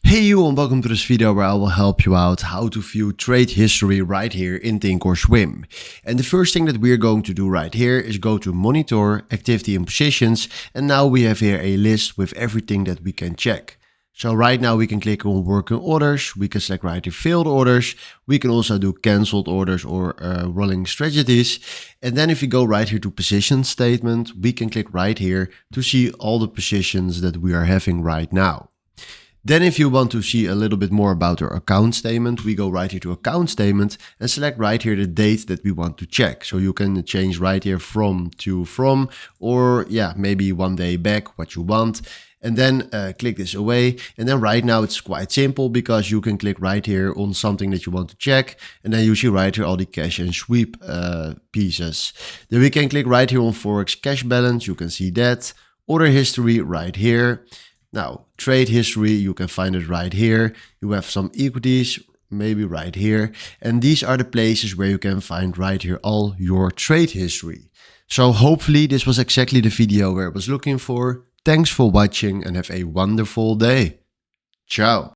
Hey you, and welcome to this video where I will help you out how to view trade history right here in ThinkorSwim. And the first thing that we're going to do right here is go to Monitor, Activity and Positions, and now we have here a list with everything that we can check. So right now we can click on working orders, we can select right here failed orders, we can also do cancelled orders or rolling strategies. And then if you go right here to position statement, we can click right here to see all the positions that we are having right now. Then if you want to see a little bit more about our account statement, we go right here to account statement and select right here the date that we want to check. So you can change right here from to from, or yeah, maybe one day back, what you want. And then click this away. And then right now it's quite simple because you can click right here on something that you want to check. And then you see right here all the cash and sweep pieces. Then we can click right here on Forex cash balance. You can see that. Order history right here. Now, trade history, you can find it right here. You have some equities, maybe right here. And these are the places where you can find right here all your trade history. So hopefully this was exactly the video where I was looking for. Thanks for watching and have a wonderful day. Ciao.